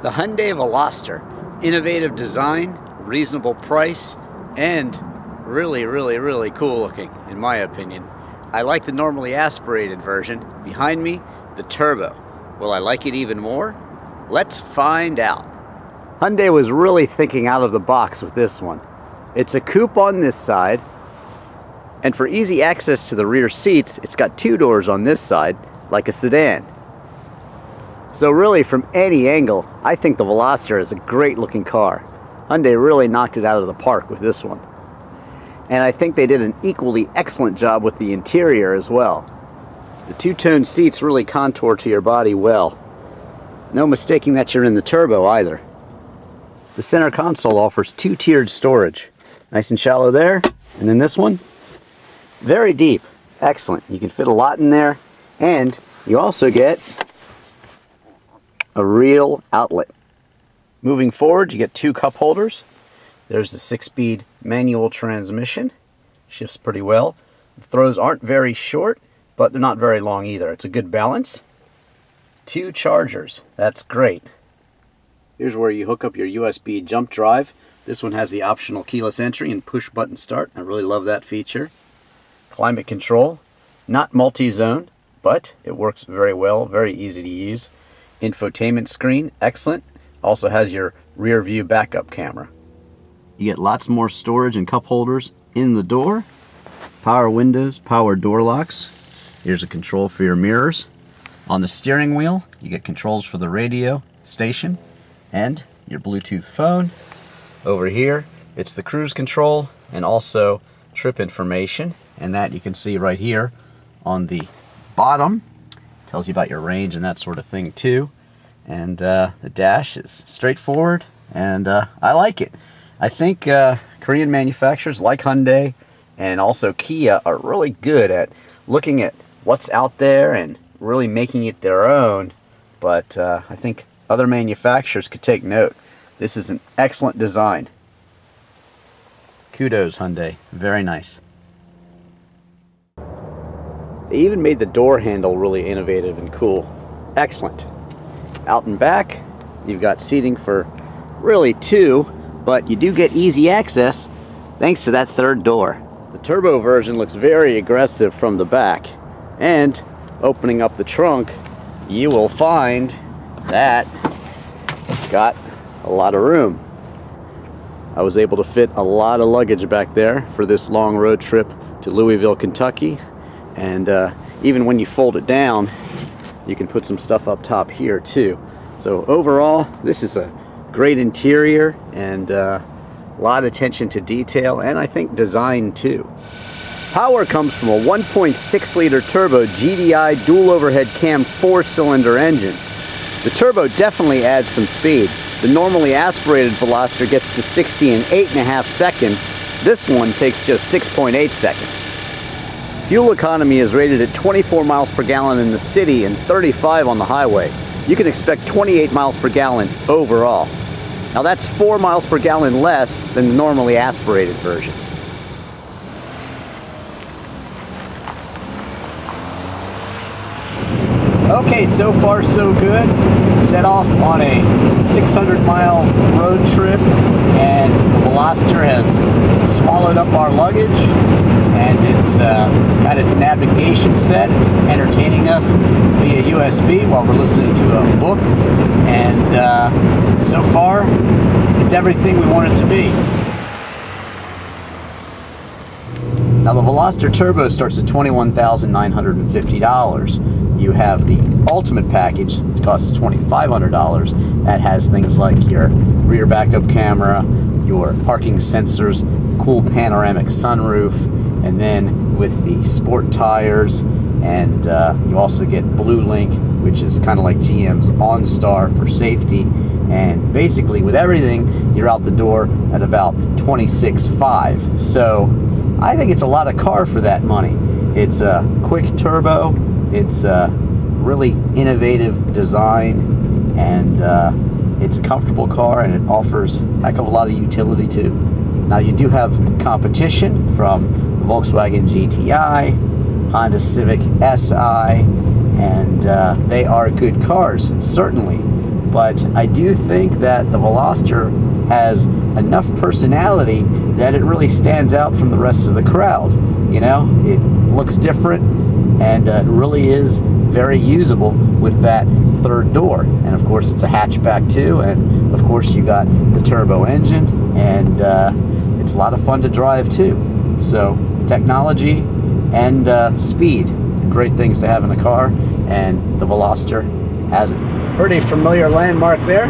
The Hyundai Veloster. Innovative design, reasonable price, and really cool looking, in my opinion. I like the normally aspirated version. Behind me, the turbo. Will I like it even more? Let's find out. Hyundai was really thinking out of the box with this one. It's a coupe on this side, and for easy access to the rear seats, it's got two doors on this side, like a sedan. So really, from any angle, I think the Veloster is a great looking car. Hyundai really knocked it out of the park with this one. And I think they did an equally excellent job with the interior as well. The two-tone seats really contour to your body well. No mistaking that you're in the turbo either. The center console offers two-tiered storage. Nice and shallow there, and then this one, very deep. Excellent. You can fit a lot in there, and you also get a real outlet. Moving forward, you get two cup holders. There's the 6-speed manual transmission. Shifts pretty well. The throws aren't very short, but they're not very long either. It's a good balance. Two chargers. That's great. Here's where you hook up your USB jump drive. This one has the optional keyless entry and push button start. I really love that feature. Climate control. Not multi-zone, but it works very well. Very easy to use. Infotainment screen, excellent. Also has your rear view backup camera. You get lots more storage and cup holders in the door. Power windows, power door locks. Here's a control for your mirrors. On the steering wheel, you get controls for the radio station and your Bluetooth phone. Over here, it's the cruise control and also trip information. And that you can see right here on the bottom. Tells you about your range and that sort of thing too. And the dash is straightforward, and I like it. I think Korean manufacturers like Hyundai and also Kia are really good at looking at what's out there and really making it their own. But I think other manufacturers could take note. This is an excellent design. Kudos, Hyundai. Very nice. They even made the door handle really innovative and cool. Excellent. Out and back, you've got seating for really two, but you do get easy access thanks to that third door. The turbo version looks very aggressive from the back, and opening up the trunk, you will find that it's got a lot of room. I was able to fit a lot of luggage back there for this long road trip to Louisville, Kentucky, and even when you fold it down, you can put some stuff up top here too. So overall, this is a great interior and a lot of attention to detail, and I think design too. Power comes from a 1.6 liter turbo GDI dual overhead cam 4-cylinder engine. The turbo definitely adds some speed. The normally aspirated Veloster gets to 60 in 8.5 seconds. This one takes just 6.8 seconds. Fuel economy is rated at 24 miles per gallon in the city and 35 on the highway. You can expect 28 miles per gallon overall. Now that's 4 miles per gallon less than the normally aspirated version. Okay, so far so good. Set off on a 600-mile road trip, and the Veloster has swallowed up our luggage, and it's got its navigation set. It's entertaining us via USB while we're listening to a book, and so far it's everything we want it to be. Now the Veloster Turbo starts at $21,950. You have the Ultimate package, it costs $2,500. That has things like your rear backup camera, your parking sensors, cool panoramic sunroof, and then with the sport tires, and you also get Blue Link, which is kind of like GM's OnStar for safety. And basically with everything, you're out the door at about $26,500. So I think it's a lot of car for that money. It's a quick turbo, it's a really innovative design, and it's a comfortable car, and it offers a heck of a lot of utility too. Now you do have competition from the Volkswagen GTI, Honda Civic SI, and they are good cars, certainly. but I do think that the Veloster has enough personality that it really stands out from the rest of the crowd. You know, it looks different, and it really is very usable with that third door. And of course, it's a hatchback too, and of course you got the turbo engine, and it's a lot of fun to drive too. So technology and speed, great things to have in a car, and the Veloster has it. Pretty familiar landmark there,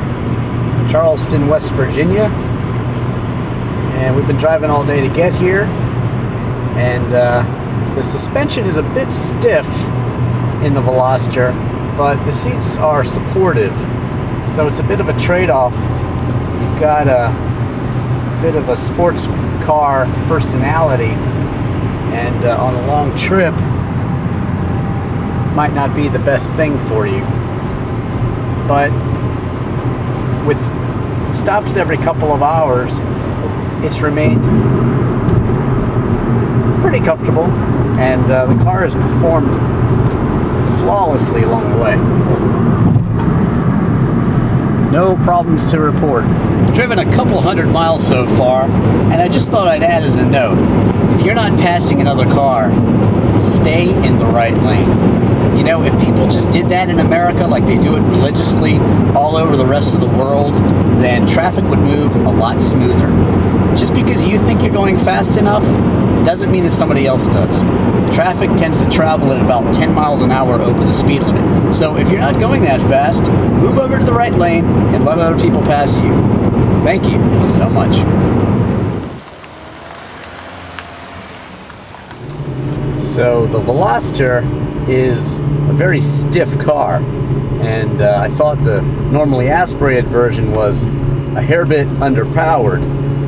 Charleston, West Virginia, and we've been driving all day to get here, and the suspension is a bit stiff in the Veloster, but the seats are supportive, so it's a bit of a trade-off. You've got a bit of a sports car personality, and on a long trip might not be the best thing for you, but with stops every couple of hours, it's remained pretty comfortable, and the car has performed flawlessly along the way. No problems to report. Driven a couple hundred miles so far, and I just thought I'd add as a note, if you're not passing another car, stay in the right lane. You know, if people just did that in America like they do it religiously all over the rest of the world, then traffic would move a lot smoother. Just because you think you're going fast enough doesn't mean that somebody else does. Traffic tends to travel at about 10 miles an hour over the speed limit. So if you're not going that fast, move over to the right lane and let other people pass you. Thank you so much. So the Veloster is a very stiff car, and I thought the normally aspirated version was a hair bit underpowered,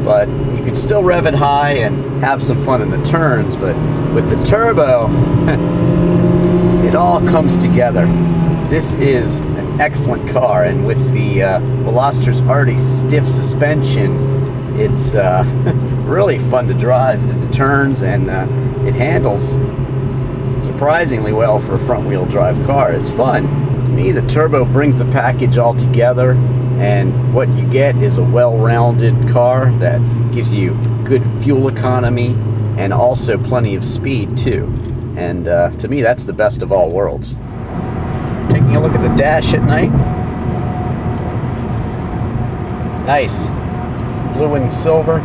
but you could still rev it high and have some fun in the turns. But with the turbo, it all comes together. This is an excellent car, and with the Veloster's already stiff suspension, it's really fun to drive through the turns, and it handles surprisingly well for a front-wheel drive car. It's fun. To me, the turbo brings the package all together, and what you get is a well-rounded car that gives you good fuel economy and also plenty of speed too. And to me, that's the best of all worlds. Taking a look at the dash at night. Nice. Blue and silver,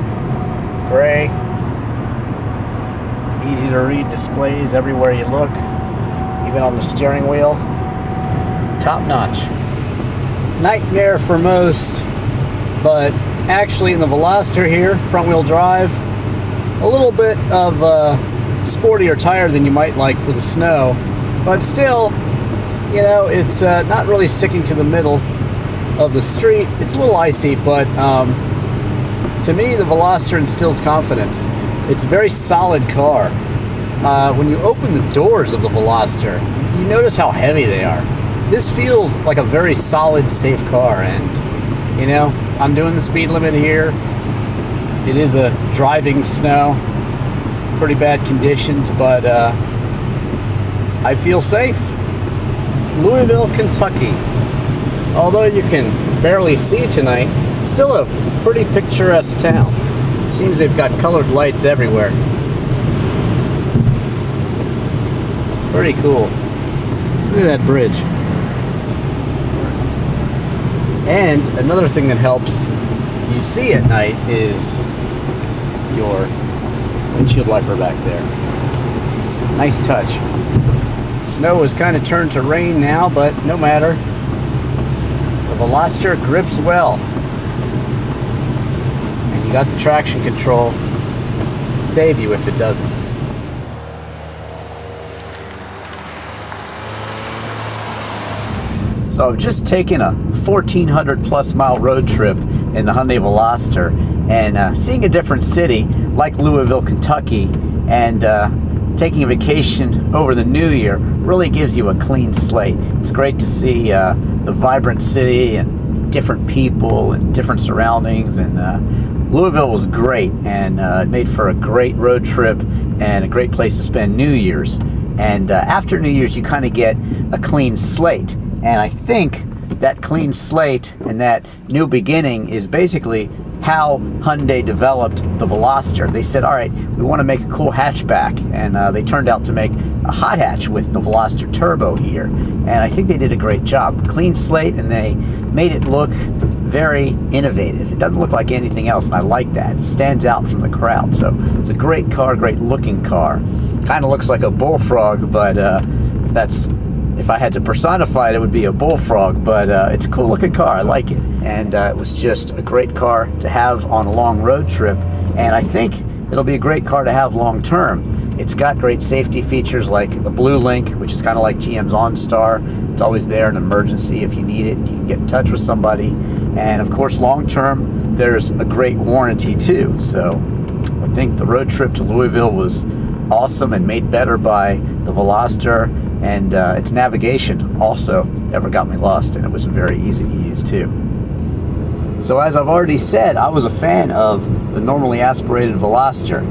gray. Easy to read displays everywhere you look, even on the steering wheel. Top notch. Nightmare for most, but actually in the Veloster here, front wheel drive, a little bit of sportier tire than you might like for the snow, but still, you know, it's not really sticking to the middle of the street. It's a little icy, but to me the Veloster instills confidence. It's a very solid car. When you open the doors of the Veloster, you notice how heavy they are. This feels like a very solid, safe car, and you know, I'm doing the speed limit here. It is a driving snow, pretty bad conditions, but I feel safe. Louisville, Kentucky. Although you can barely see tonight, still a pretty picturesque town. Seems they've got colored lights everywhere. Pretty cool. Look at that bridge. And another thing that helps you see at night is your windshield wiper back there. Nice touch. Snow has kind of turned to rain now, but no matter. The Veloster grips well. And you got the traction control to save you if it doesn't. So I've just taken a 1,400 plus mile road trip in the Hyundai Veloster, and seeing a different city like Louisville, Kentucky, and taking a vacation over the new year really gives you a clean slate. It's great to see the vibrant city and different people and different surroundings, and Louisville was great, and it made for a great road trip and a great place to spend New Year's. And after New Year's, you kind of get a clean slate. And I think that clean slate and that new beginning is basically how Hyundai developed the Veloster. They said, all right, we want to make a cool hatchback, and they turned out to make a hot hatch with the Veloster Turbo here, and I think they did a great job. Clean slate, and they made it look very innovative. It doesn't look like anything else, and I like that. It stands out from the crowd, so it's a great car, great looking car. Kind of looks like a bullfrog, but if I had to personify it, it would be a bullfrog, but it's a cool looking car. I like it. And it was just a great car to have on a long road trip, and I think it'll be a great car to have long term. It's got great safety features like the Blue Link, which is kind of like GM's OnStar. It's always there in an emergency if you need it. You can get in touch with somebody. And of course, long term, there's a great warranty too. So I think the road trip to Louisville was awesome and made better by the Veloster, and its navigation also never got me lost, and it was very easy to use too. So as I've already said, I was a fan of the normally aspirated Veloster.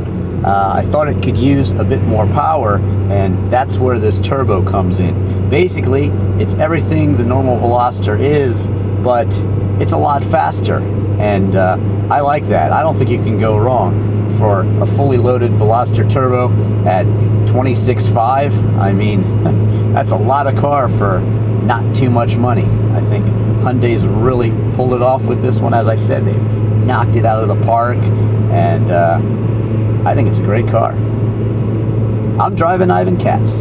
I thought it could use a bit more power, and that's where this turbo comes in. Basically, it's everything the normal Veloster is, but it's a lot faster, and I like that. I don't think you can go wrong. For a fully loaded Veloster Turbo at 26.5, I mean, that's a lot of car for not too much money. I think Hyundai's really pulled it off with this one. As I said, they've knocked it out of the park, and I think it's a great car. I'm Drivin Ivan Katz.